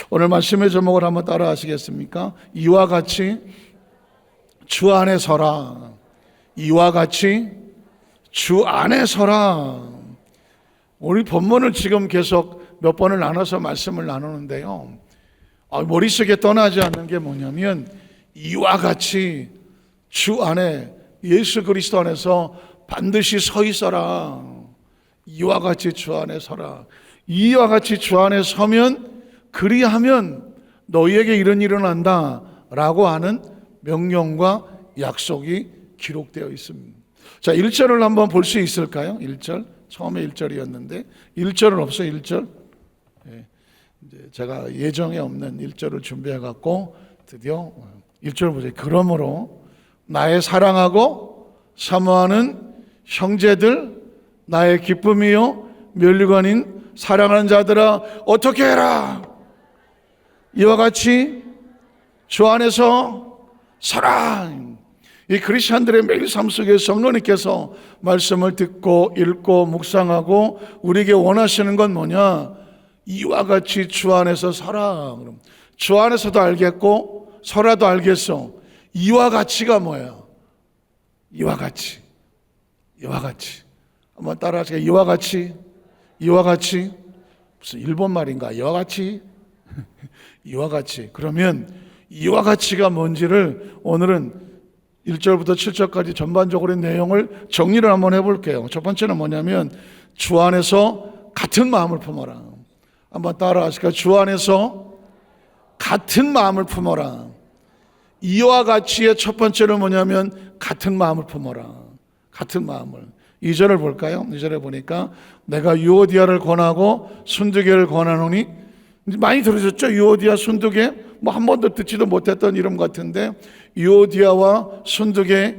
오늘 말씀의 제목을 한번 따라 하시겠습니까? 이와 같이 주 안에 서라. 이와 같이 주 안에 서라. 우리 본문을 지금 계속 몇 번을 나눠서 말씀을 나누는데요, 머릿속에 떠나지 않는 게 뭐냐면 이와 같이 주 안에, 예수 그리스도 안에서 반드시 서 있어라. 이와 같이 주 안에 서라. 이와 같이 주 안에 서면, 그리하면 너희에게 이런 일이 일어난다 라고 하는 명령과 약속이 기록되어 있습니다. 자, 1절을 한번 볼 수 있을까요? 1절. 처음에 1절이었는데 1절은 없어요. 1절. 이제 제가 예정에 없는 1절을 준비해 갖고 드디어 1절 보세요. 그러므로 나의 사랑하고 사모하는 형제들, 나의 기쁨이요 면류관인 사랑하는 자들아, 어떻게 해라. 이와 같이 주 안에서 서라. 이 크리스찬들의 매일 삶 속에 성령님께서 말씀을 듣고 읽고 묵상하고 우리에게 원하시는 건 뭐냐? 이와 같이 주 안에서 서라. 그럼 주 안에서도 알겠고 서라도 알겠어. 이와 같이가 뭐야? 이와 같이. 이와 같이. 한번 따라 하세요. 이와 같이. 이와 같이. 무슨 일본 말인가? 이와 같이. 이와 같이. 그러면 이와 같이가 뭔지를 오늘은 1절부터 7절까지 전반적으로 내용을 정리를 한번 해볼게요. 첫 번째는 뭐냐면 주 안에서 같은 마음을 품어라. 한번 따라 하실까요? 주 안에서 같은 마음을 품어라. 이와 같이의 첫 번째는 뭐냐면 같은 마음을 품어라. 같은 마음을. 2절을 볼까요? 2절에 보니까 내가 유오디아를 권하고 순두개를 권하노니, 많이 들으셨죠? 유오디아, 순두개. 뭐 한 번도 듣지도 못했던 이름 같은데, 유오디아와 순두개,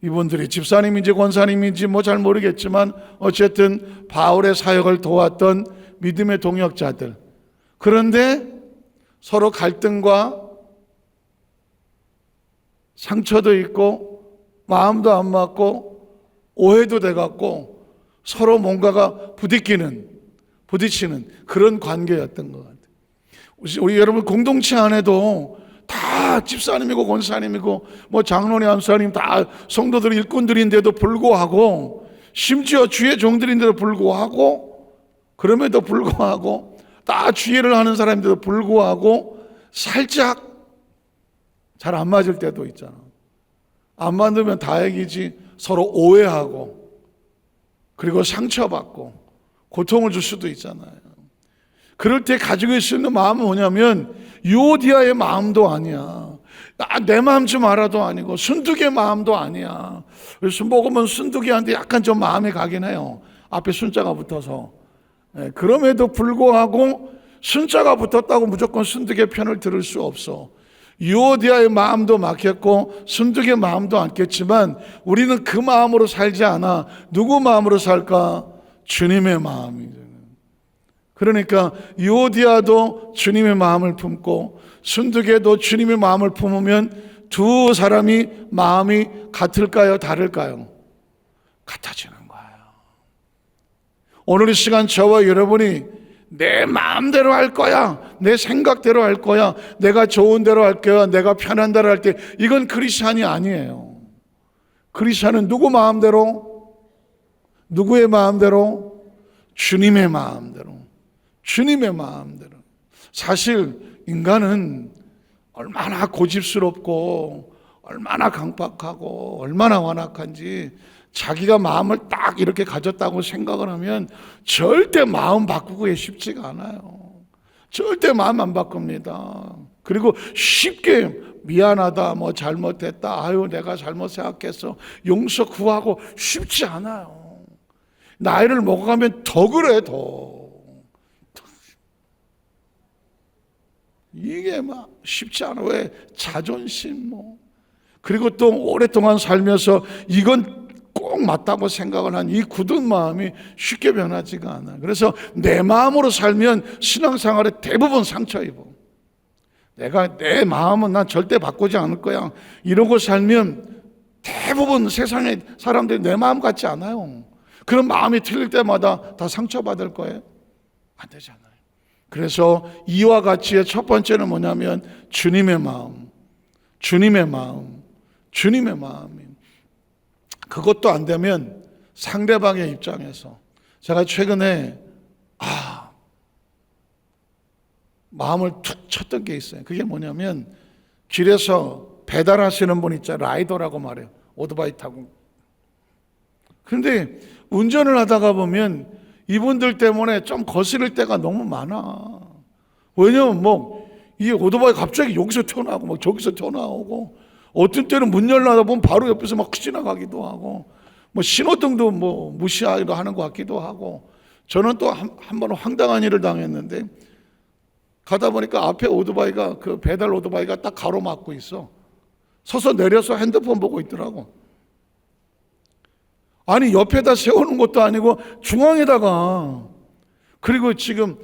이분들이 집사님인지 권사님인지 뭐 잘 모르겠지만 어쨌든 바울의 사역을 도왔던 믿음의 동역자들. 그런데 서로 갈등과 상처도 있고 마음도 안 맞고 오해도 돼갖고 서로 뭔가가 부딪히는 그런 관계였던 것 같아요. 우리 여러분 공동체 안에도 다 집사님이고 권사님이고 뭐 장로님, 암사님 다 성도들 일꾼들인데도 불구하고, 심지어 주의 종들인데도 불구하고, 그럼에도 불구하고 다 주의를 하는 사람인데도 불구하고 살짝 잘 안 맞을 때도 있잖아. 안 맞으면 다행이지 서로 오해하고 그리고 상처받고 고통을 줄 수도 있잖아요. 그럴 때 가지고 있을 수 있는 마음은 뭐냐면 유오디아의 마음도 아니야. 내 마음 좀 알아도 아니고 순두개 마음도 아니야. 순복음은 순두개한테 약간 좀 마음이 가긴 해요. 앞에 순자가 붙어서. 그럼에도 불구하고 순자가 붙었다고 무조건 순두개 편을 들을 수 없어. 유오디아의 마음도 막혔고 순두개 마음도 않겠지만 우리는 그 마음으로 살지 않아. 누구 마음으로 살까? 주님의 마음이죠. 그러니까 유오디아도 주님의 마음을 품고 순두개도 주님의 마음을 품으면 두 사람이 마음이 같을까요? 다를까요? 같아지는 거예요. 오늘 이 시간 저와 여러분이 내 마음대로 할 거야, 내 생각대로 할 거야, 내가 좋은 대로 할 거야, 내가 편한 대로 할 때, 이건 크리스찬이 아니에요. 크리스찬은 누구 마음대로? 누구의 마음대로? 주님의 마음대로. 주님의 마음대로. 사실 인간은 얼마나 고집스럽고 얼마나 강박하고 얼마나 완악한지 자기가 마음을 딱 이렇게 가졌다고 생각을 하면 절대 마음 바꾸기가 쉽지가 않아요. 절대 마음 안 바꿉니다. 그리고 쉽게 미안하다, 뭐 잘못했다, 아유 내가 잘못 생각했어, 용서 구하고 쉽지 않아요. 나이를 먹어가면 더 그래. 더 이게 막 쉽지 않아. 왜? 자존심 뭐. 그리고 또 오랫동안 살면서 이건 꼭 맞다고 생각을 한 이 굳은 마음이 쉽게 변하지가 않아. 그래서 내 마음으로 살면 신앙생활에 대부분 상처 입어. 내가 내 마음은 난 절대 바꾸지 않을 거야 이러고 살면 대부분 세상의 사람들이 내 마음 같지 않아요. 그런 마음이 틀릴 때마다 다 상처받을 거예요. 안 되잖아요. 그래서 이와 같이의 첫 번째는 뭐냐면 주님의 마음, 주님의 마음, 주님의 마음이. 그것도 안 되면 상대방의 입장에서 제가 최근에 마음을 툭 쳤던 게 있어요. 그게 뭐냐면 길에서 배달하시는 분 있잖아요. 라이더라고 말해요. 오토바이 타고. 그런데 운전을 하다가 보면 이분들 때문에 좀 거스릴 때가 너무 많아. 왜냐면 이 오토바이 갑자기 여기서 튀어나오고 막 저기서 튀어나오고 어떤 때는 문 열려다 보면 바로 옆에서 막 지나가기도 하고 신호등도 무시하기도 하는 것 같기도 하고. 저는 또 한 번 황당한 일을 당했는데 가다 보니까 앞에 오토바이가 그 배달 오토바이가 딱 가로막고 있어. 서서 내려서 핸드폰 보고 있더라고. 아니 옆에다 세우는 것도 아니고 중앙에다가. 그리고 지금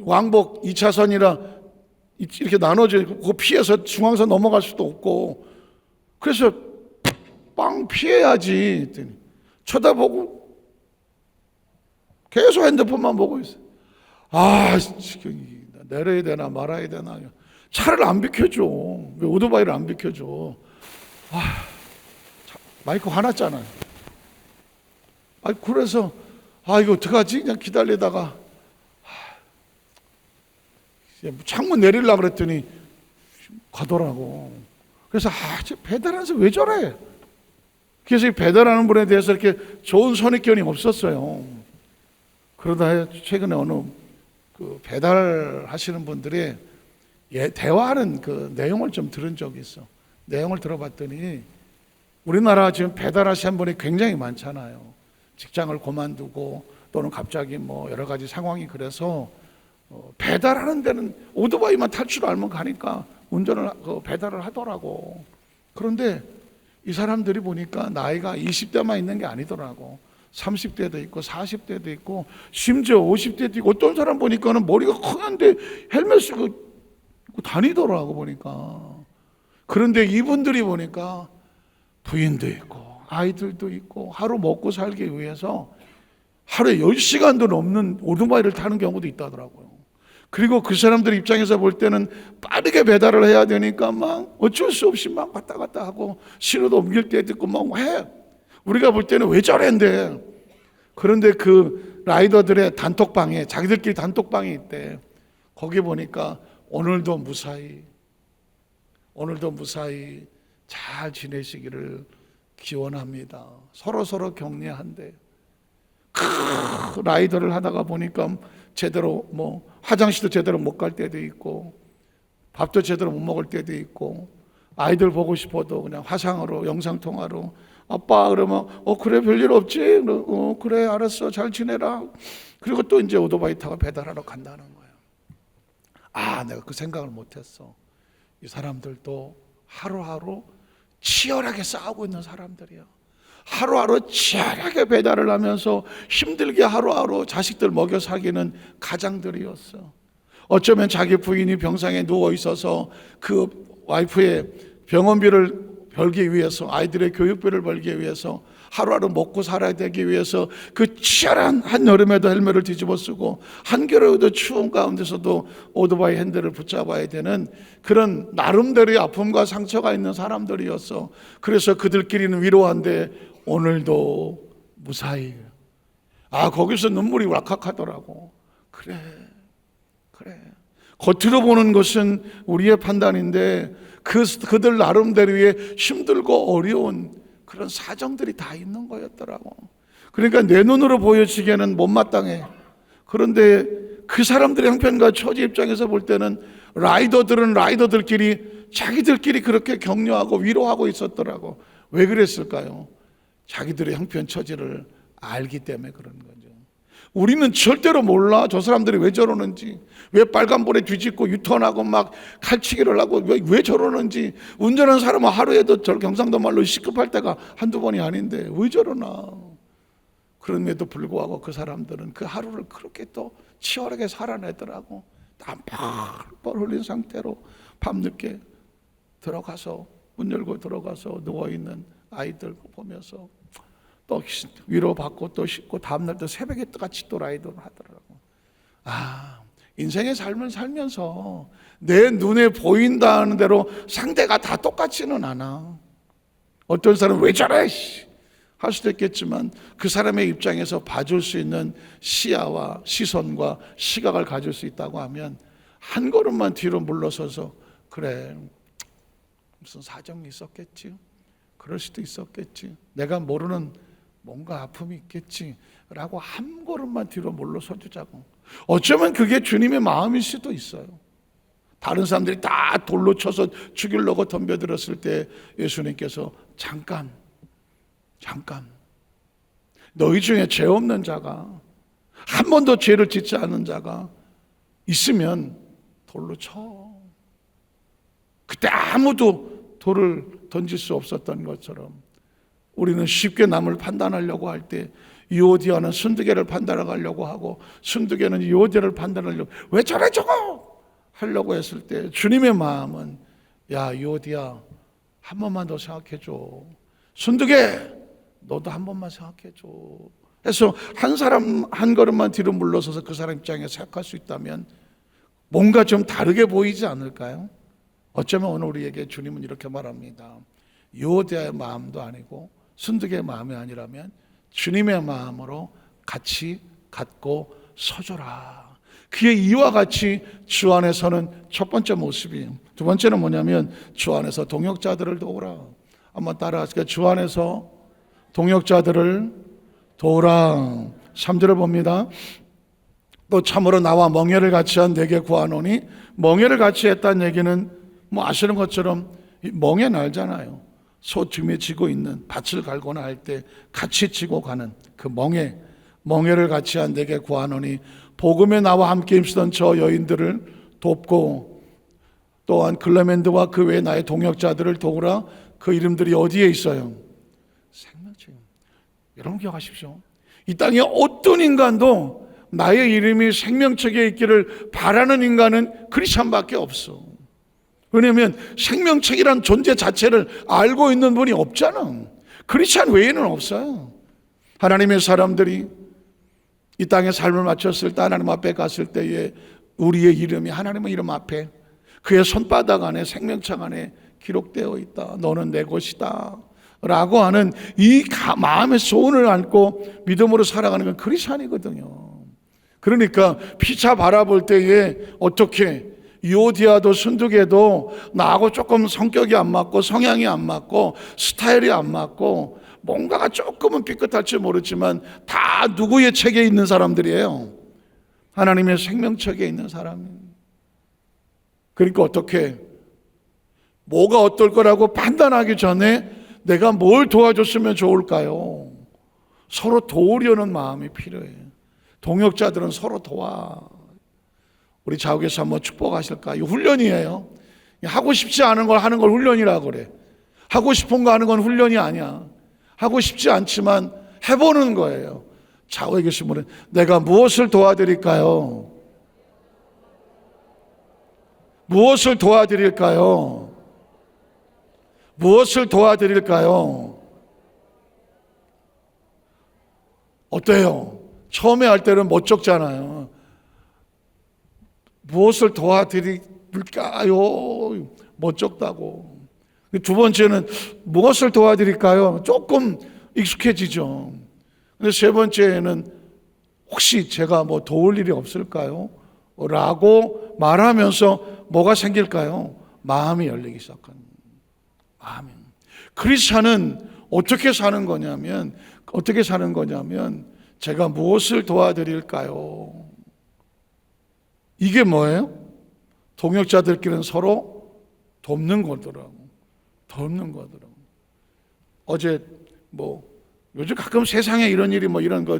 왕복 2차선이라 이렇게 나눠져 있고 그거 피해서 중앙선 넘어갈 수도 없고 그래서 빵 피해야지 했더니 쳐다보고 계속 핸드폰만 보고 있어. 지금 내려야 되나 말아야 되나. 차를 안 비켜줘. 왜 오토바이를 안 비켜줘. 마이크 화났잖아요. 그래서 이거 어떡하지? 그냥 기다리다가 창문 내리려고 그랬더니 가더라고. 그래서 배달하면서 왜 저래? 그래서 이 배달하는 분에 대해서 이렇게 좋은 선입견이 없었어요. 그러다 최근에 어느 그 배달하시는 분들의 대화하는 그 내용을 좀 들은 적이 있어. 내용을 들어봤더니 우리나라 지금 배달하시는 분이 굉장히 많잖아요. 직장을 그만두고 또는 갑자기 여러 가지 상황이 그래서 배달하는 데는 오토바이만 탈 줄 알면 가니까 운전을 배달을 하더라고. 그런데 이 사람들이 보니까 나이가 20대만 있는 게 아니더라고. 30대도 있고 40대도 있고 심지어 50대도 있고 어떤 사람 보니까는 머리가 크는데 헬멧 쓰고 다니더라고 보니까. 그런데 이분들이 보니까 부인도 있고 아이들도 있고 하루 먹고 살기 위해서 하루에 10시간도 넘는 오토바이를 타는 경우도 있다더라고요. 그리고 그 사람들 입장에서 볼 때는 빠르게 배달을 해야 되니까 막 어쩔 수 없이 막 왔다 갔다 하고 신호도 옮길 때도 있고 막 해. 우리가 볼 때는 왜 저랬는데. 그런데 그 라이더들의 단톡방에 자기들끼리 단톡방이 있대. 거기 보니까 오늘도 무사히 잘 지내시기를 기원합니다. 서로 격려한대. 라이더를 하다가 보니까 제대로 화장실도 제대로 못 갈 때도 있고 밥도 제대로 못 먹을 때도 있고 아이들 보고 싶어도 그냥 화상으로 영상통화로 아빠 그러면 그래 별일 없지? 그래 알았어 잘 지내라. 그리고 또 이제 오토바이 타고 배달하러 간다는 거야. 내가 그 생각을 못했어. 이 사람들도 하루하루 치열하게 싸우고 있는 사람들이야. 하루하루 치열하게 배달을 하면서 힘들게 하루하루 자식들 먹여 살기는 가장들이었어. 어쩌면 자기 부인이 병상에 누워 있어서 그 와이프의 병원비를 벌기 위해서 아이들의 교육비를 벌기 위해서 하루하루 먹고 살아야 되기 위해서 그 치열한 한여름에도 헬멧을 뒤집어 쓰고 한겨울에도 추운 가운데서도 오토바이 핸들을 붙잡아야 되는 그런 나름대로의 아픔과 상처가 있는 사람들이었어. 그래서 그들끼리는 위로한데 오늘도 무사히. 거기서 눈물이 왈칵하더라고. 그래. 겉으로 보는 것은 우리의 판단인데 그들 나름대로의 힘들고 어려운 그런 사정들이 다 있는 거였더라고. 그러니까 내 눈으로 보여지기에는 못마땅해. 그런데 그 사람들의 형편과 처지 입장에서 볼 때는 라이더들은 라이더들끼리 자기들끼리 그렇게 격려하고 위로하고 있었더라고. 왜 그랬을까요? 자기들의 형편 처지를 알기 때문에 그런 거죠. 우리는 절대로 몰라. 저 사람들이 왜 저러는지, 왜 빨간불에 뒤집고 유턴하고 막 칼치기를 하고 왜 저러는지. 운전하는 사람은 하루에도 저 경상도 말로 시급할 때가 한두 번이 아닌데 왜 저러나. 그럼에도 불구하고 그 사람들은 그 하루를 그렇게 또 치열하게 살아내더라고. 땀 펄펄 흘린 상태로 밤늦게 들어가서 문 열고 들어가서 누워있는 아이들 보면서 또 위로받고 또 씻고 다음날 또 새벽에 같이 또 라이더를 하더라고. 인생의 삶을 살면서 내 눈에 보인다는 대로 상대가 다 똑같지는 않아. 어떤 사람은 왜 저래? 할 수도 있겠지만 그 사람의 입장에서 봐줄 수 있는 시야와 시선과 시각을 가질 수 있다고 하면 한 걸음만 뒤로 물러서서 그래, 무슨 사정이 있었겠지, 그럴 수도 있었겠지, 내가 모르는 뭔가 아픔이 있겠지 라고 한 걸음만 뒤로 물러서 주자고. 어쩌면 그게 주님의 마음일 수도 있어요. 다른 사람들이 다 돌로 쳐서 죽이려고 덤벼들었을 때 예수님께서 잠깐 너희 중에 죄 없는 자가, 한 번도 죄를 짓지 않은 자가 있으면 돌로 쳐. 그때 아무도 돌을 던질 수 없었던 것처럼 우리는 쉽게 남을 판단하려고 할 때 유오디아는 순두개를 판단하려고 하고 순두개는 유오디아를 판단하려고, 왜 저래 저거 하려고 했을 때 주님의 마음은 야 유오디아, 한 번만 더 생각해줘. 순두개, 너도 한 번만 생각해줘. 해서 한 사람 한 걸음만 뒤로 물러서서 그 사람 입장에 생각할 수 있다면 뭔가 좀 다르게 보이지 않을까요? 어쩌면 오늘 우리에게 주님은 이렇게 말합니다. 유오디아의 마음도 아니고 순두개의 마음이 아니라면 주님의 마음으로 같이 갖고 서줘라. 그의 이와 같이 주 안에 서는 첫 번째 모습이에요. 두 번째는 뭐냐면 주 안에서 동역자들을 도우라. 한번 따라하시죠. 주 안에서 동역자들을 도우라. 3절을 봅니다. 또 참으로 나와 멍에를 같이 한 내게 구하노니, 멍에를 같이 했다는 얘기는 뭐 아시는 것처럼 멍에 날잖아요. 소 등에 지고 있는, 밭을 갈거나 할 때 같이 지고 가는 그 멍에를 같이 한 내게 구하노니 복음에 나와 함께 힘쓰던 저 여인들을 돕고 또한 클레멘드와 그 외 나의 동역자들을 도우라. 그 이름들이 어디에 있어요? 생명책. 여러분 기억하십시오. 이 땅에 어떤 인간도 나의 이름이 생명책에 있기를 바라는 인간은 크리스찬밖에 없어. 왜냐하면 생명책이란 존재 자체를 알고 있는 분이 없잖아. 크리스찬 외에는 없어요. 하나님의 사람들이 이 땅에 삶을 마쳤을 때 하나님 앞에 갔을 때에 우리의 이름이 하나님의 이름 앞에 그의 손바닥 안에 생명책 안에 기록되어 있다. 너는 내 것이다 라고 하는 이 마음의 소원을 안고 믿음으로 살아가는 건 크리스찬이거든요. 그러니까 피차 바라볼 때에 어떻게 유오디아도 순두개도 나하고 조금 성격이 안 맞고 성향이 안 맞고 스타일이 안 맞고 뭔가가 조금은 삐끗할지 모르지만 다 누구의 책에 있는 사람들이에요. 하나님의 생명책에 있는 사람. 그러니까 어떻게 뭐가 어떨 거라고 판단하기 전에 내가 뭘 도와줬으면 좋을까요? 서로 도우려는 마음이 필요해요. 동역자들은 서로 도와. 우리 자욱에서 한번 축복하실까? 이 훈련이에요. 하고 싶지 않은 걸 하는 걸 훈련이라고 그래. 하고 싶은 거 하는 건 훈련이 아니야. 하고 싶지 않지만 해보는 거예요. 자욱에 계신 분은 내가 무엇을 도와드릴까요? 무엇을 도와드릴까요? 무엇을 도와드릴까요? 어때요? 처음에 할 때는 멋쩍잖아요. 무엇을 도와드릴까요? 멋쩍다고. 두 번째는 무엇을 도와드릴까요? 조금 익숙해지죠. 근데 세 번째는 혹시 제가 뭐 도울 일이 없을까요? 라고 말하면서 뭐가 생길까요? 마음이 열리기 시작합니다. 마음이. 크리스찬은 어떻게 사는 거냐면 제가 무엇을 도와드릴까요? 이게 뭐예요? 동역자들끼리는 서로 돕는 거더라고. 어제 요즘 가끔 세상에 이런 일이 이런 거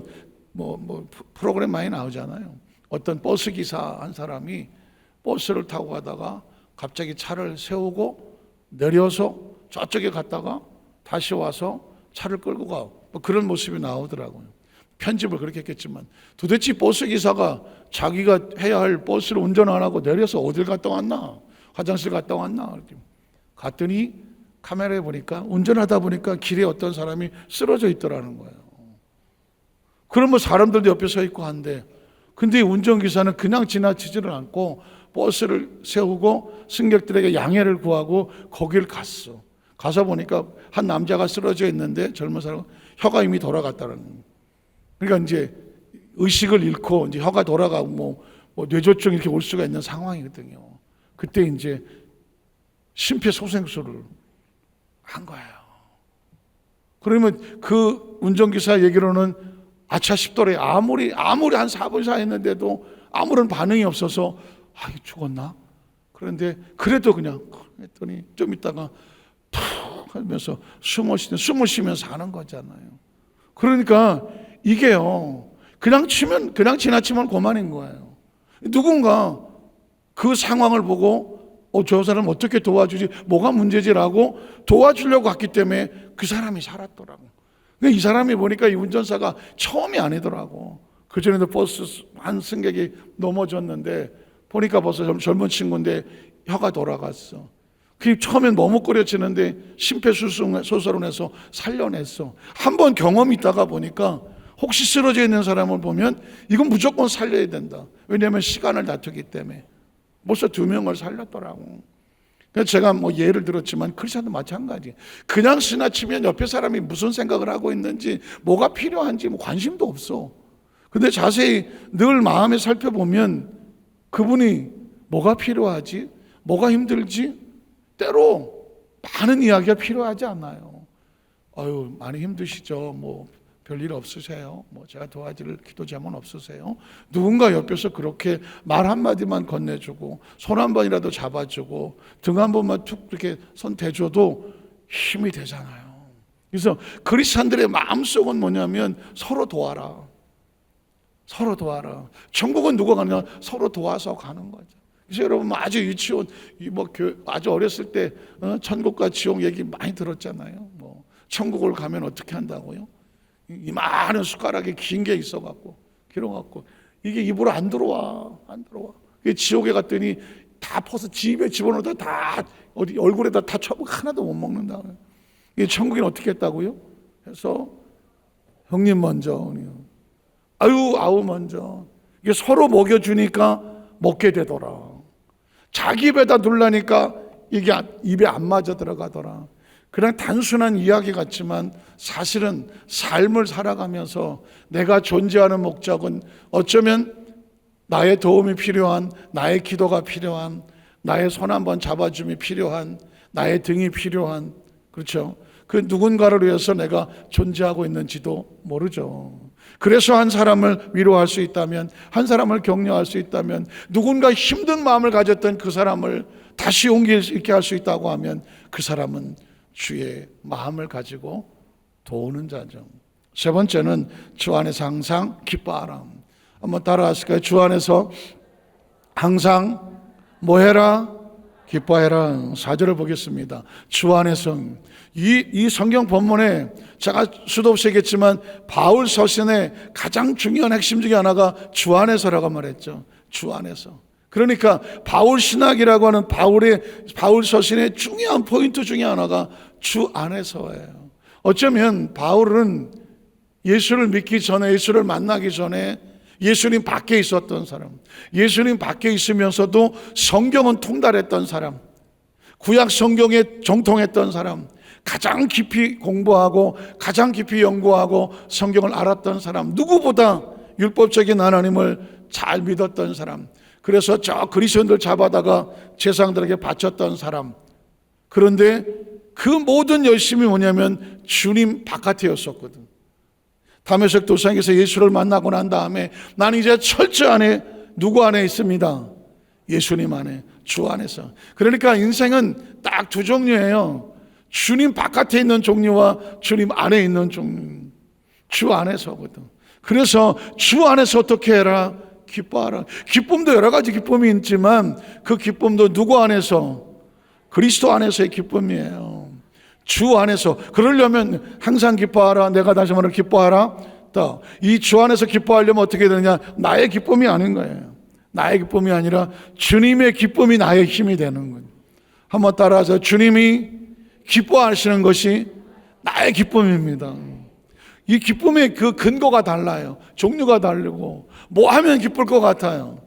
프로그램 많이 나오잖아요. 어떤 버스 기사 한 사람이 버스를 타고 가다가 갑자기 차를 세우고 내려서 저쪽에 갔다가 다시 와서 차를 끌고 가. 그런 모습이 나오더라고요. 편집을 그렇게 했겠지만 도대체 버스 기사가 자기가 해야 할 버스를 운전 안 하고 내려서 어딜 갔다 왔나? 화장실 갔다 왔나? 이렇게 갔더니 카메라에 보니까 운전하다 보니까 길에 어떤 사람이 쓰러져 있더라는 거예요. 그러면 사람들도 옆에 서 있고 한데 근데 운전기사는 그냥 지나치지를 않고 버스를 세우고 승객들에게 양해를 구하고 거길 갔어. 가서 보니까 한 남자가 쓰러져 있는데 젊은 사람은 혀가 이미 돌아갔다는 거예요. 그러니까 이제 의식을 잃고 이제 혀가 돌아가고 뭐 뇌졸중 이렇게 올 수가 있는 상황이거든요. 그때 이제 심폐소생술을 한 거예요. 그러면 그 운전기사 얘기로는 아차 싶더래. 아무리 한 4분 이상 했는데도 아무런 반응이 없어서 죽었나? 그런데 그래도 그냥 했더니 좀 있다가 푹 하면서 숨을 쉬면서 하는 거잖아요. 그러니까 이게요, 그냥 지나치면 그만인 거예요. 누군가 그 상황을 보고 저 사람 어떻게 도와주지? 뭐가 문제지라고 도와주려고 갔기 때문에 그 사람이 살았더라고. 근데 이 사람이 보니까 이 운전사가 처음이 아니더라고. 그전에도 버스 한 승객이 넘어졌는데 보니까 벌써 젊은 친구인데 혀가 돌아갔어. 그 처음엔 머뭇거려지는데 심폐소생술을 해서 살려냈어. 한번 경험이 있다가 보니까 혹시 쓰러져 있는 사람을 보면 이건 무조건 살려야 된다. 왜냐하면 시간을 다투기 때문에. 벌써 2명을 살렸더라고. 그래서 제가 예를 들었지만 크리스천도 마찬가지. 그냥 지나치면 옆에 사람이 무슨 생각을 하고 있는지, 뭐가 필요한지 관심도 없어. 근데 자세히 늘 마음에 살펴보면 그분이 뭐가 필요하지, 뭐가 힘들지, 때로 많은 이야기가 필요하지 않나요? 많이 힘드시죠? 별일 없으세요? 제가 도와드릴 기도 제목 없으세요? 누군가 옆에서 그렇게 말 한마디만 건네주고 손 한 번이라도 잡아주고 등 한 번만 툭 이렇게 손 대줘도 힘이 되잖아요. 그래서 그리스도인들의 마음속은 뭐냐면 서로 도와라. 서로 도와라. 천국은 누가 가느냐? 서로 도와서 가는 거죠. 그래서 여러분 아주 유치원, 아주 어렸을 때 천국과 지옥 얘기 많이 들었잖아요. 천국을 가면 어떻게 한다고요? 이 많은 숟가락에 긴 게 있어갖고 길어갖고 이게 입으로 안 들어와. 지옥에 갔더니 다 퍼서 집에 집어넣어도 다 어디 얼굴에다 다 쳐고 하나도 못 먹는다. 이게 천국에는 어떻게 했다고요? 해서 형님 먼저, 아우 먼저. 이게 서로 먹여주니까 먹게 되더라. 자기 입에다 눌라니까 이게 입에 안 맞아 들어가더라. 그냥 단순한 이야기 같지만 사실은 삶을 살아가면서 내가 존재하는 목적은 어쩌면 나의 도움이 필요한, 나의 기도가 필요한, 나의 손 한번 잡아줌이 필요한, 나의 등이 필요한, 그렇죠? 그 누군가를 위해서 내가 존재하고 있는지도 모르죠. 그래서 한 사람을 위로할 수 있다면, 한 사람을 격려할 수 있다면, 누군가 힘든 마음을 가졌던 그 사람을 다시 용기 있게 할 수 있다고 하면 그 사람은 주의 마음을 가지고 도우는 자죠. 세 번째는 주 안에서 항상 기뻐하라. 한번 따라하실까요? 주 안에서 항상 뭐 해라? 기뻐해라. 4절을 보겠습니다. 주 안에서 이 성경 본문에 제가 수도 없이 얘기했지만 바울 서신의 가장 중요한 핵심 중에 하나가 주 안에서라고 말했죠. 주 안에서. 그러니까 바울 신학이라고 하는 바울 서신의 중요한 포인트 중에 하나가 주 안에서예요. 어쩌면 바울은 예수를 믿기 전에, 예수를 만나기 전에 예수님 밖에 있었던 사람, 예수님 밖에 있으면서도 성경은 통달했던 사람, 구약 성경에 정통했던 사람, 가장 깊이 공부하고 가장 깊이 연구하고 성경을 알았던 사람, 누구보다 율법적인 하나님을 잘 믿었던 사람, 그래서 저 그리스도인들 잡아다가 제사장들에게 바쳤던 사람. 그런데 그 모든 열심이 뭐냐면 주님 바깥이었었거든. 다메섹 도상에서 예수를 만나고 난 다음에 나는 이제 철저하게 누구 안에 있습니다? 예수님 안에, 주 안에서. 그러니까 인생은 딱 두 종류예요. 주님 바깥에 있는 종류와 주님 안에 있는 종류. 주 안에서거든. 그래서 주 안에서 어떻게 해라? 기뻐하라. 기쁨도 여러 가지 기쁨이 있지만 그 기쁨도 누구 안에서? 그리스도 안에서의 기쁨이에요. 주 안에서. 그러려면 항상 기뻐하라. 내가 다시 말해 기뻐하라. 이 주 안에서 기뻐하려면 어떻게 되느냐? 나의 기쁨이 아닌 거예요. 나의 기쁨이 아니라 주님의 기쁨이 나의 힘이 되는 거예요. 한번 따라서 주님이 기뻐하시는 것이 나의 기쁨입니다. 이 기쁨의 그 근거가 달라요. 종류가 다르고 뭐 하면 기쁠 것 같아요.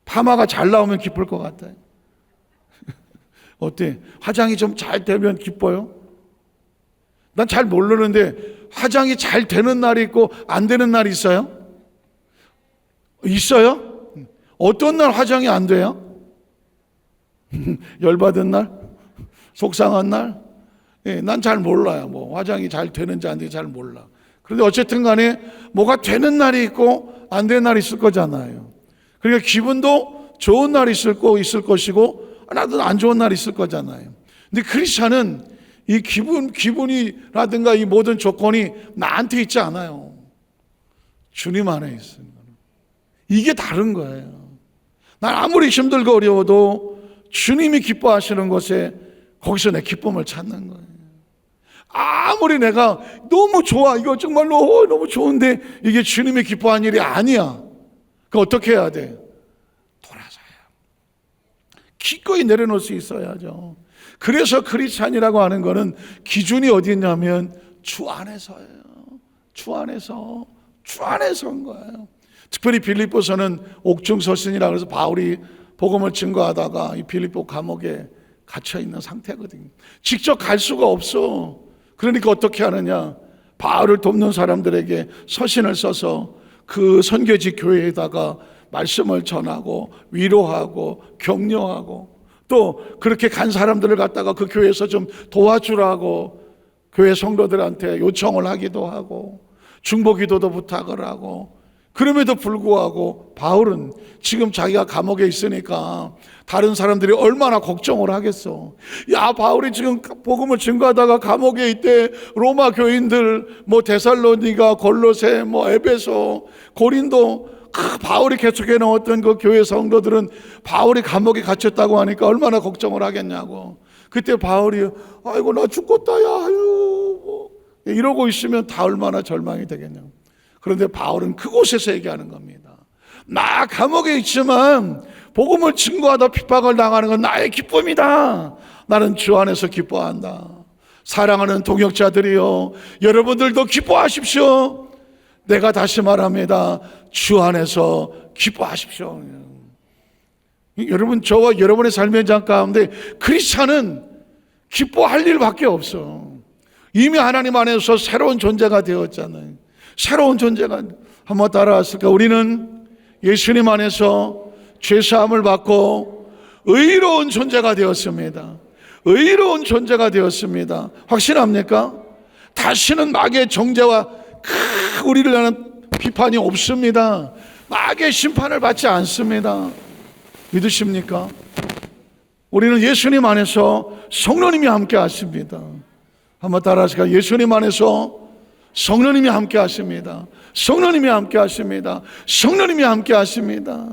파마가 잘 나오면 기쁠 것 같아요. 어때? 화장이 좀 잘 되면 기뻐요? 난 잘 모르는데 화장이 잘 되는 날이 있고 안 되는 날이 있어요? 있어요? 어떤 날 화장이 안 돼요? 열받은 날? 속상한 날? 예, 난 잘 몰라요. 뭐 화장이 잘 되는지 안 되는지 잘 몰라. 그런데 어쨌든 간에 뭐가 되는 날이 있고 안 되는 날이 있을 거잖아요. 그러니까 기분도 좋은 날이 있을 것이고 나도 안 좋은 날이 있을 거잖아요. 근데 크리스찬은 이 기분이라든가 이 모든 조건이 나한테 있지 않아요. 주님 안에 있습니다. 이게 다른 거예요. 난 아무리 힘들고 어려워도 주님이 기뻐하시는 것에 거기서 내 기쁨을 찾는 거예요. 아무리 내가 너무 좋아, 이거 정말로 너무 좋은데 이게 주님이 기뻐하는 일이 아니야. 그럼 어떻게 해야 돼? 돌아서야. 기꺼이 내려놓을 수 있어야죠. 그래서 크리스찬이라고 하는 거는 기준이 어디 있냐면 주 안에서예요. 주 안에서인 거예요. 특별히 빌립보서는 옥중서신이라고 해서 바울이 복음을 증거하다가 이 빌립보 감옥에 갇혀 있는 상태거든요. 직접 갈 수가 없어. 그러니까 어떻게 하느냐? 바울을 돕는 사람들에게 서신을 써서 그 선교지 교회에다가 말씀을 전하고 위로하고 격려하고 또 그렇게 간 사람들을 갖다가 그 교회에서 좀 도와주라고 교회 성도들한테 요청을 하기도 하고 중보기도도 부탁을 하고 그럼에도 불구하고 바울은 지금 자기가 감옥에 있으니까 다른 사람들이 얼마나 걱정을 하겠어. 야, 바울이 지금 복음을 증거하다가 감옥에 있대. 로마 교인들 뭐 데살로니가, 골로새, 뭐 에베소, 고린도 바울이 개척해 놓았던 그 교회 성도들은 바울이 감옥에 갇혔다고 하니까 얼마나 걱정을 하겠냐고. 그때 바울이 아이고 나 죽겠다 야 아유 뭐 이러고 있으면 다 얼마나 절망이 되겠냐고. 그런데 바울은 그곳에서 얘기하는 겁니다. 나 감옥에 있지만 복음을 증거하다 핍박을 당하는 건 나의 기쁨이다. 나는 주 안에서 기뻐한다. 사랑하는 동역자들이요, 여러분들도 기뻐하십시오. 내가 다시 말합니다. 주 안에서 기뻐하십시오. 여러분, 저와 여러분의 삶의 장 가운데 크리스찬은 기뻐할 일밖에 없어. 이미 하나님 안에서 새로운 존재가 되었잖아요. 새로운 존재가. 한번 따라하실까? 우리는 예수님 안에서 죄사함을 받고 의로운 존재가 되었습니다. 의로운 존재가 되었습니다. 확신합니까? 다시는 마귀의 정죄와 우리를 향한 비판이 없습니다. 마귀의 심판을 받지 않습니다. 믿으십니까? 우리는 예수님 안에서 성령님이 함께 하십니다. 한번 따라하실까? 예수님 안에서 성령님이 함께 하십니다. 성령님이 함께 하십니다. 성령님이 함께 하십니다.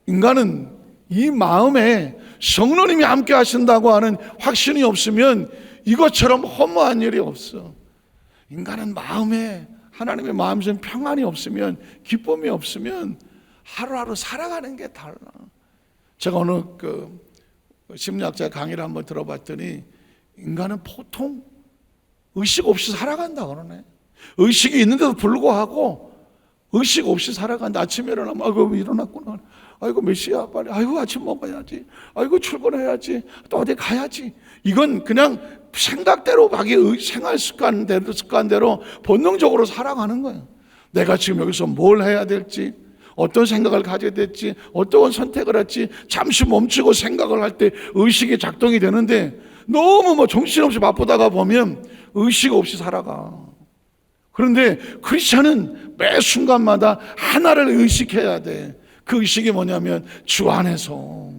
인간은 이 마음에 성령님이 함께 하신다고 하는 확신이 없으면 이것처럼 허무한 일이 없어. 인간은 마음에 하나님의 마음속 평안이 없으면, 기쁨이 없으면 하루하루 살아가는 게 달라. 제가 어느 심리학자 강의를 한번 들어봤더니 인간은 보통 의식 없이 살아간다 그러네. 의식이 있는데도 불구하고 의식 없이 살아간다. 아침에 일어나면 아이고 일어났구나. 아이고 몇 시야 빨리. 아이고 아침 먹어야지. 아이고 출근해야지. 또 어디 가야지. 이건 그냥 생각대로 자기 생활 습관대로 본능적으로 살아가는 거예요. 내가 지금 여기서 뭘 해야 될지, 어떤 생각을 가져야 될지, 어떤 선택을 할지 잠시 멈추고 생각을 할 때 의식이 작동이 되는데 너무 정신없이 바쁘다가 보면 의식 없이 살아가. 그런데 크리스찬은 매 순간마다 하나를 의식해야 돼. 그 의식이 뭐냐면 주 안에서.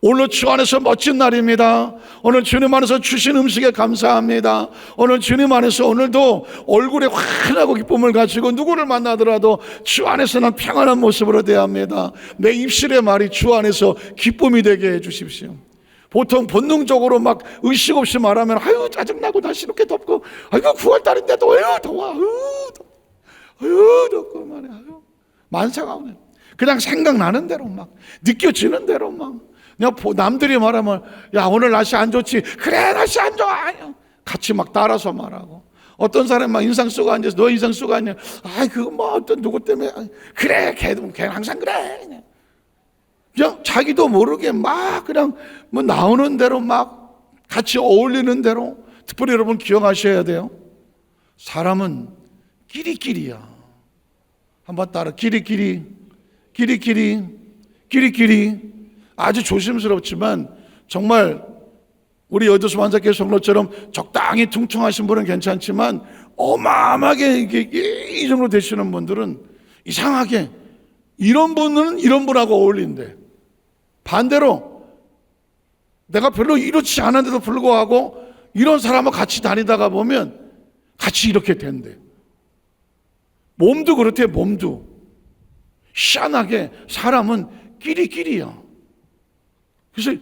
오늘 주 안에서 멋진 날입니다. 오늘 주님 안에서 주신 음식에 감사합니다. 오늘 주님 안에서 오늘도 얼굴에 환하고 기쁨을 가지고 누구를 만나더라도 주 안에서는 평안한 모습으로 대합니다. 내 입술의 말이 주 안에서 기쁨이 되게 해 주십시오. 보통 본능적으로 막 의식 없이 말하면 아유 짜증나고 날씨 이렇게 덥고 아이고 9월달인데도 왜 더워 아유 덥고 말이야 아유 만사가 오네. 그냥 생각나는 대로 막 느껴지는 대로 막 그냥 남들이 말하면 야 오늘 날씨 안 좋지. 그래 날씨 안 좋아. 같이 막 따라서 말하고 어떤 사람이 막 인상 쓰고 앉아서 너 인상 쓰고 앉냐. 그거 뭐 어떤 누구 때문에. 그래, 걔는 항상 그래. 그냥 자기도 모르게 막 그냥 뭐 나오는 대로 막 같이 어울리는 대로. 특별히 여러분 기억하셔야 돼요. 사람은 끼리끼리야. 한번 따라. 끼리끼리. 아주 조심스럽지만 정말 우리 여도수 만삭교 성로처럼 적당히 퉁퉁하신 분은 괜찮지만 어마어마하게 이 정도 되시는 분들은 이상하게 이런 분은 이런 분하고 어울린대. 반대로 내가 별로 이렇지 않은데도 불구하고 이런 사람하고 같이 다니다가 보면 같이 이렇게 된대. 몸도 그렇대. 몸도 희한하게 사람은 끼리끼리야. 그래서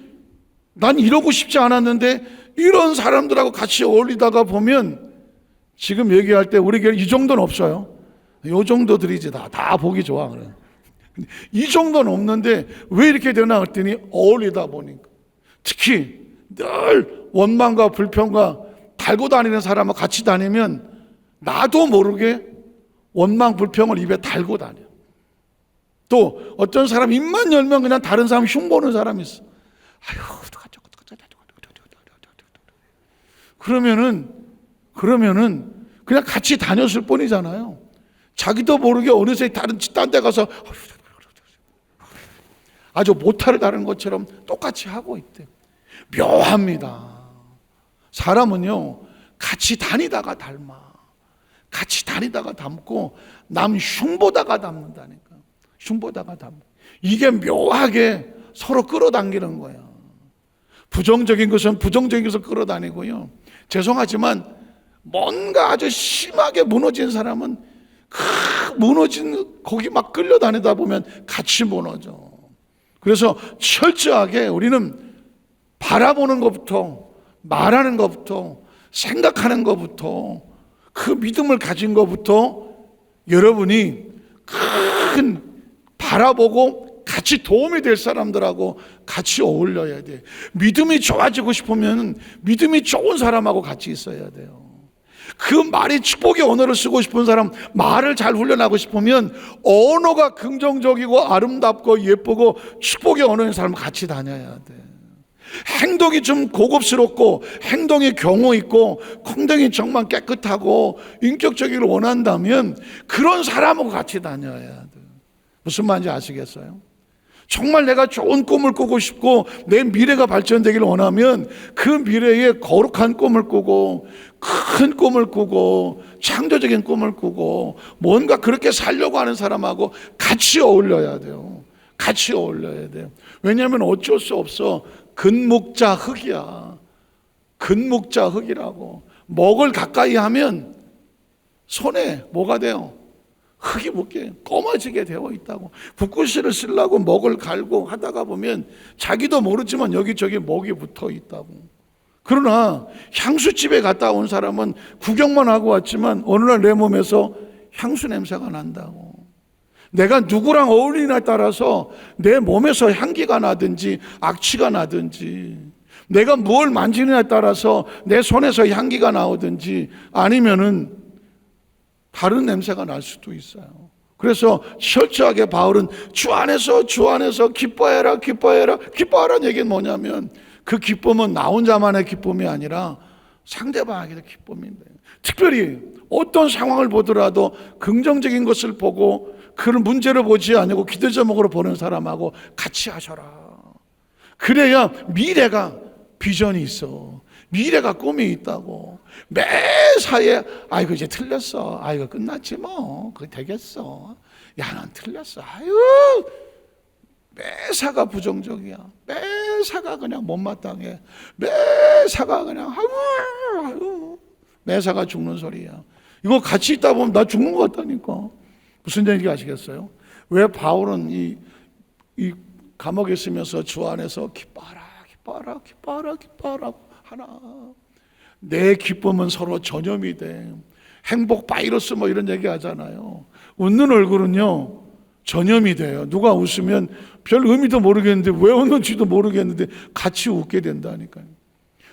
난 이러고 싶지 않았는데 이런 사람들하고 같이 어울리다가 보면 지금 얘기할 때 우리 교회 이 정도는 없어요. 이 정도들이지 다 보기 좋아. 그래. 이 정도는 없는데 왜 이렇게 되나 했더니 어울리다 보니까. 특히 늘 원망과 불평과 달고 다니는 사람하고 같이 다니면 나도 모르게 원망 불평을 입에 달고 다녀. 또 어떤 사람 입만 열면 그냥 다른 사람 흉보는 사람이 있어. 그러면은 그냥 같이 다녔을 뿐이잖아요. 자기도 모르게 어느새 딴 데 가서 아주 모탈을 다른 것처럼 똑같이 하고 있대. 묘합니다. 사람은요 같이 다니다가 닮아. 같이 다니다가 닮고 남 흉보다가 닮는다니까. 흉보다가 닮아. 이게 묘하게 서로 끌어당기는 거야. 부정적인 것은 부정적인 것을 끌어다니고요. 죄송하지만 뭔가 아주 심하게 무너진 사람은 무너진 거기 막 끌려다니다 보면 같이 무너져. 그래서 철저하게 우리는 바라보는 것부터 말하는 것부터 생각하는 것부터 그 믿음을 가진 것부터 여러분이 큰 바라보고 같이 도움이 될 사람들하고 같이 어울려야 돼. 믿음이 좋아지고 싶으면 믿음이 좋은 사람하고 같이 있어야 돼요. 그 말이 축복의 언어를 쓰고 싶은 사람, 말을 잘 훈련하고 싶으면 언어가 긍정적이고 아름답고 예쁘고 축복의 언어인 사람 같이 다녀야 돼. 행동이 좀 고급스럽고 행동이 경호 있고 행동이 정말 깨끗하고 인격적이기를 원한다면 그런 사람하고 같이 다녀야 돼. 무슨 말인지 아시겠어요? 정말 내가 좋은 꿈을 꾸고 싶고 내 미래가 발전되기를 원하면 그 미래에 거룩한 꿈을 꾸고 큰 꿈을 꾸고 창조적인 꿈을 꾸고 뭔가 그렇게 살려고 하는 사람하고 같이 어울려야 돼요. 같이 어울려야 돼요. 왜냐하면 어쩔 수 없어. 근묵자 흙이야. 근묵자 흙이라고. 먹을 가까이 하면 손에 뭐가 돼요? 흙이 묻게 검어지게 되어 있다고. 붓글씨를 쓰려고 먹을 갈고 하다가 보면 자기도 모르지만 여기저기 먹이 붙어 있다고. 그러나 향수집에 갔다 온 사람은 구경만 하고 왔지만 어느 날 내 몸에서 향수 냄새가 난다고. 내가 누구랑 어울리냐에 따라서 내 몸에서 향기가 나든지 악취가 나든지, 내가 무엇을 만지느냐에 따라서 내 손에서 향기가 나오든지 아니면은 다른 냄새가 날 수도 있어요. 그래서 철저하게 바울은 주 안에서 기뻐해라. 기뻐하라는 얘기는 뭐냐면 그 기쁨은 나 혼자만의 기쁨이 아니라 상대방에게도 기쁨인데, 특별히 어떤 상황을 보더라도 긍정적인 것을 보고 그런 문제를 보지 않고 기도 제목으로 보는 사람하고 같이 하셔라. 그래야 미래가 비전이 있어. 미래가 꿈이 있다고. 매사에 아이고 이제 틀렸어. 아이고 끝났지 뭐. 그게 되겠어. 야, 난 틀렸어. 아유. 매사가 부정적이야. 매사가 그냥 못마땅해. 매사가 그냥 아유. 매사가 죽는 소리야. 이거 같이 있다 보면 나 죽는 것 같다니까. 무슨 얘기 아시겠어요? 왜 바울은 이 감옥에 있으면서 주 안에서 기뻐하라 하나. 내 기쁨은 서로 전염이 돼. 행복 바이러스 뭐 이런 얘기 하잖아요. 웃는 얼굴은요 전염이 돼요. 누가 웃으면 별 의미도 모르겠는데 왜 웃는지도 모르겠는데 같이 웃게 된다니까요.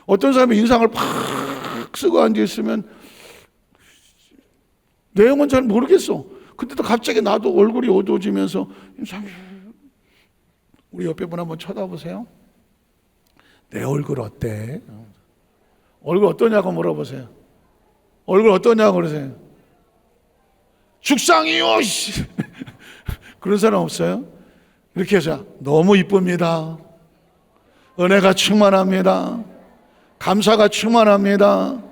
어떤 사람이 인상을 팍 쓰고 앉아있으면 내용은 잘 모르겠어. 근데 또 갑자기 나도 얼굴이 어두워지면서, 우리 옆에 분 한번 쳐다보세요. 내 얼굴 어때? 얼굴 어떠냐고 물어보세요. 얼굴 어떠냐고 그러세요. 죽상이요. 그런 사람 없어요? 이렇게 해서 너무 이쁩니다. 은혜가 충만합니다. 감사가 충만합니다.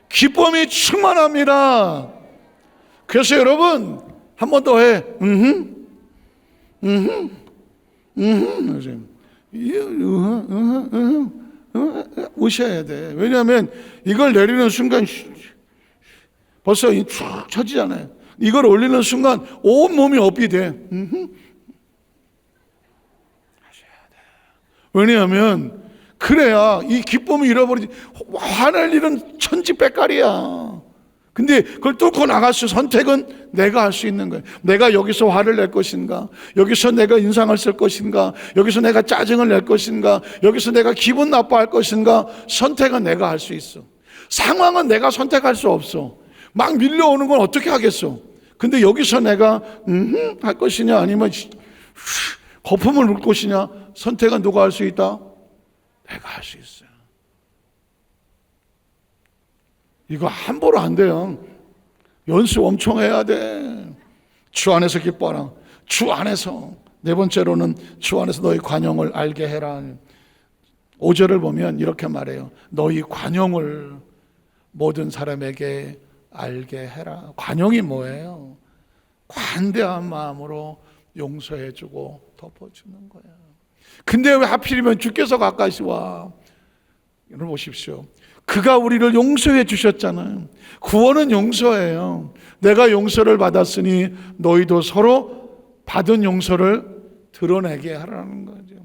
기쁨이 충만합니다. 그래서 여러분 한 번 더 해. 우셔야 돼. 왜냐하면 이걸 내리는 순간 벌써 쭉 쳐지잖아요. 이걸 올리는 순간 온 몸이 업이 돼. 하셔야 돼. 왜냐하면 그래야 이 기쁨을 잃어버리지. 화낼 일은 천지백갈이야. 근데 그걸 뚫고 나갈 수 선택은 내가 할 수 있는 거예요. 내가 여기서 화를 낼 것인가? 여기서 내가 인상을 쓸 것인가? 여기서 내가 짜증을 낼 것인가? 여기서 내가 기분 나빠할 것인가? 선택은 내가 할 수 있어. 상황은 내가 선택할 수 없어. 막 밀려오는 건 어떻게 하겠어? 근데 여기서 내가 할 것이냐 아니면 거품을 울 것이냐? 선택은 누가 할 수 있다? 내가 할 수 있어요. 이거 함부로 안 돼요. 연습 엄청 해야 돼. 주 안에서 기뻐하라. 주 안에서. 네 번째로는 주 안에서 너희 관용을 알게 해라. 5절을 보면 이렇게 말해요. 너희 관용을 모든 사람에게 알게 해라. 관용이 뭐예요? 관대한 마음으로 용서해주고 덮어주는 거야. 근데 왜 하필이면 주께서 가까이 와? 여러분 보십시오. 그가 우리를 용서해 주셨잖아요. 구원은 용서예요. 내가 용서를 받았으니 너희도 서로 받은 용서를 드러내게 하라는 거죠.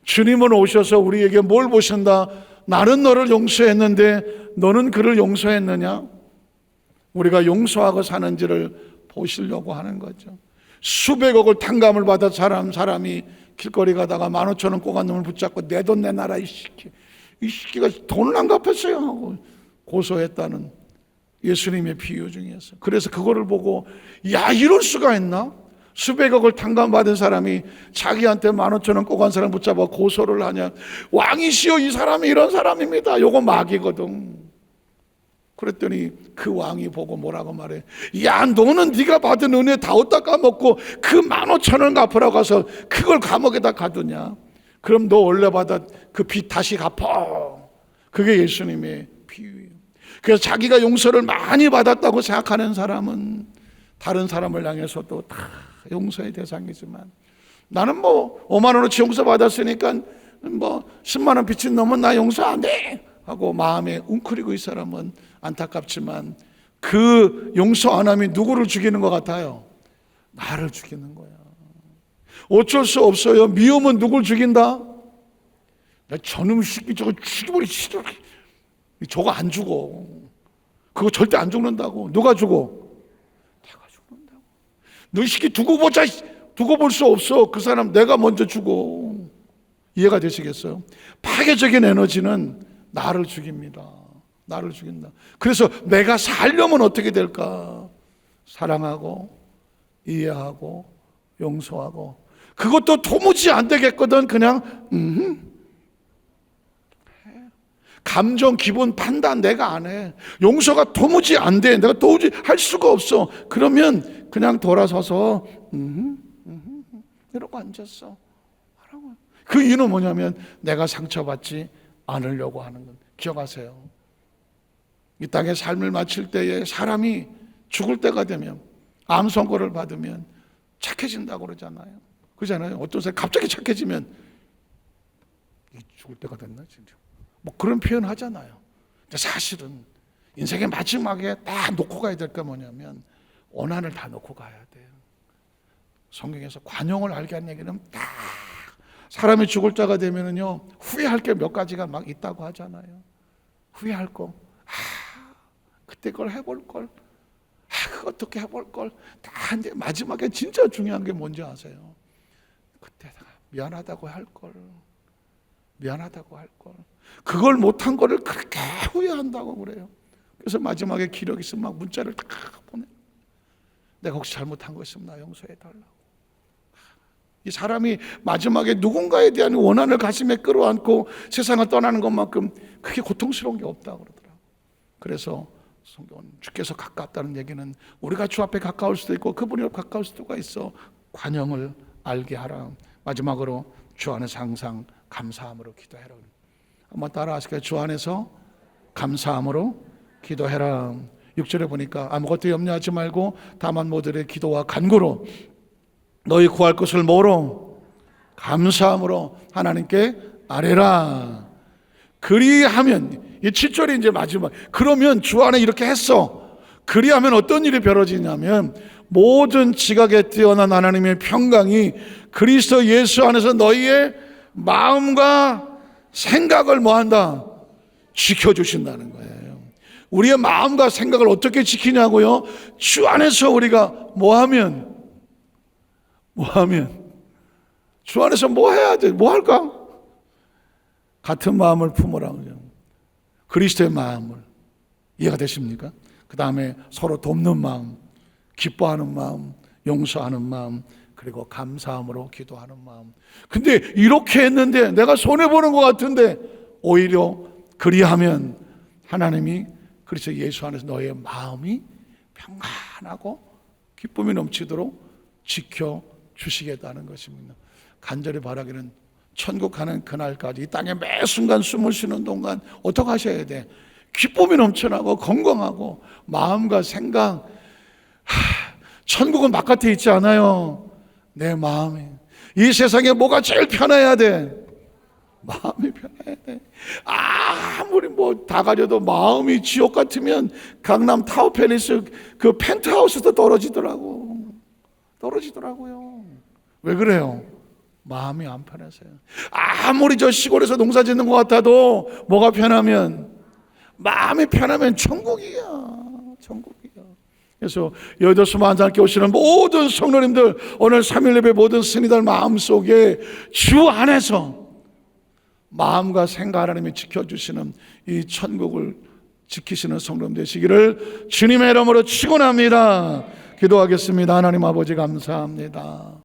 주님은 오셔서 우리에게 뭘 보신다? 나는 너를 용서했는데 너는 그를 용서했느냐? 우리가 용서하고 사는지를 보시려고 하는 거죠. 수백억을 탕감을 받아 사람이 길거리 가다가 15,000원 꼬간 놈을 붙잡고 내 돈 내놔라 이 새끼가 돈을 안 갚았어요 하고 고소했다는 예수님의 비유 중에서. 그래서 그거를 보고 야 이럴 수가 있나? 수백억을 탕감받은 사람이 자기한테 15,000원 꼬간 사람 붙잡아 고소를 하냐? 왕이시여 이 사람이 이런 사람입니다. 요거 막이거든. 그랬더니 그 왕이 보고 뭐라고 말해? 야 너는 네가 받은 은혜 다 어디다 까먹고 그 15,000원 갚으라고 가서 그걸 감옥에다 가두냐? 그럼 너 원래 받은 그 빚 다시 갚아. 그게 예수님의 비유예요. 그래서 자기가 용서를 많이 받았다고 생각하는 사람은 다른 사람을 향해서도 다 용서의 대상이지만 나는 뭐 5만 원어치 용서 받았으니까 뭐 10만 원 빚진 놈은 나 용서 안 돼 하고 마음에 웅크리고 이 사람은 안타깝지만 그 용서 안 함이 누구를 죽이는 것 같아요? 나를 죽이는 거야. 어쩔 수 없어요. 미움은 누굴 죽인다? 저놈 새끼 저거 죽여버리지. 저거 안 죽어. 그거 절대 안 죽는다고. 누가 죽어? 내가 죽는다고. 너 이 새끼 두고 보자. 두고 볼 수 없어. 그 사람 내가 먼저 죽어. 이해가 되시겠어요? 파괴적인 에너지는 나를 죽입니다. 나를 죽인다. 그래서 내가 살려면 어떻게 될까? 사랑하고 이해하고 용서하고. 그것도 도무지 안 되겠거든. 그냥 감정, 기분, 판단 내가 안 해. 용서가 도무지 안 돼. 내가 도무지 할 수가 없어. 그러면 그냥 돌아서서 이러고 앉았어. 하라고. 그 이유는 뭐냐면 내가 상처받지 않으려고 하는 건. 기억하세요. 이 땅에 삶을 마칠 때에 사람이 죽을 때가 되면 암 선고를 받으면 착해진다고 그러잖아요. 그러잖아요. 어떤 사람이 갑자기 착해지면 죽을 때가 됐나 진짜. 뭐 그런 표현 하잖아요. 근데 사실은 인생의 마지막에 딱 놓고 가야 될 게 뭐냐면 원한을 다 놓고 가야 돼요. 성경에서 관용을 알게 한 얘기는 딱 사람이 죽을 때가 되면은요 후회할 게 몇 가지가 막 있다고 하잖아요. 후회할 거, 그때 그걸 해볼 걸, 그거 어떻게 해볼 걸. 다 한데 마지막에 진짜 중요한 게 뭔지 아세요? 그때 미안하다고 할 걸, 미안하다고 할 걸. 그걸 못한 거를 그렇게 후회한다고 그래요. 그래서 마지막에 기력 있으면 막 문자를 다 보내. 내가 혹시 잘못한 거 있으면 나 용서해 달라고. 이 사람이 마지막에 누군가에 대한 원한을 가슴에 끌어안고 세상을 떠나는 것만큼 그게 고통스러운 게 없다고 그러더라고요. 그래서 성경은 주께서 가깝다는 얘기는 우리가 주 앞에 가까울 수도 있고 그분이 가까울 수가 있어. 관용을 알게 하라. 마지막으로 주 안에서 항상 감사함으로 기도해라. 한번 따라 하실까요? 주 안에서 감사함으로 기도해라. 6절에 보니까 아무것도 염려하지 말고 다만 모두의 기도와 간구로 너희 구할 것을 뭐로? 감사함으로 하나님께 아뢰라. 그리하면, 이 7절이 이제 마지막. 그러면 주 안에 이렇게 했어. 그리하면 어떤 일이 벌어지냐면 모든 지각에 뛰어난 하나님의 평강이 그리스도 예수 안에서 너희의 마음과 생각을 뭐한다? 지켜주신다는 거예요. 우리의 마음과 생각을 어떻게 지키냐고요? 주 안에서 우리가 뭐하면 주 안에서 뭐 해야 돼? 뭐 할까? 같은 마음을 품으라고요. 그리스도의 마음을. 이해가 되십니까? 그 다음에 서로 돕는 마음, 기뻐하는 마음, 용서하는 마음, 그리고 감사함으로 기도하는 마음. 근데 이렇게 했는데 내가 손해보는 것 같은데 오히려 그리하면 하나님이 그리스도 예수 안에서 너의 마음이 평안하고 기쁨이 넘치도록 지켜주시겠다는 것입니다. 간절히 바라기는 천국 가는 그날까지 이 땅에 매 순간 숨을 쉬는 동안 어떻게 하셔야 돼? 기쁨이 넘쳐나고 건강하고 마음과 생각. 천국은 바깥에 있지 않아요. 내 마음이. 이 세상에 뭐가 제일 편해야 돼? 마음이 편해야 돼. 아무리 뭐 다 가려도 마음이 지옥 같으면 강남 타워팰리스 그 펜트하우스도 떨어지더라고요. 왜 그래요? 마음이 안 편해서요. 아무리 저 시골에서 농사 짓는 것 같아도 뭐가 편하면, 마음이 편하면 천국이야. 그래서 여의도 만장께 오시는 모든 성도님들, 오늘 3일 예배 모든 승리들 마음속에 주 안에서 마음과 생각 하나님이 지켜주시는 이 천국을 지키시는 성도님 되시기를 주님의 이름으로 축원합니다. 기도하겠습니다. 하나님 아버지 감사합니다.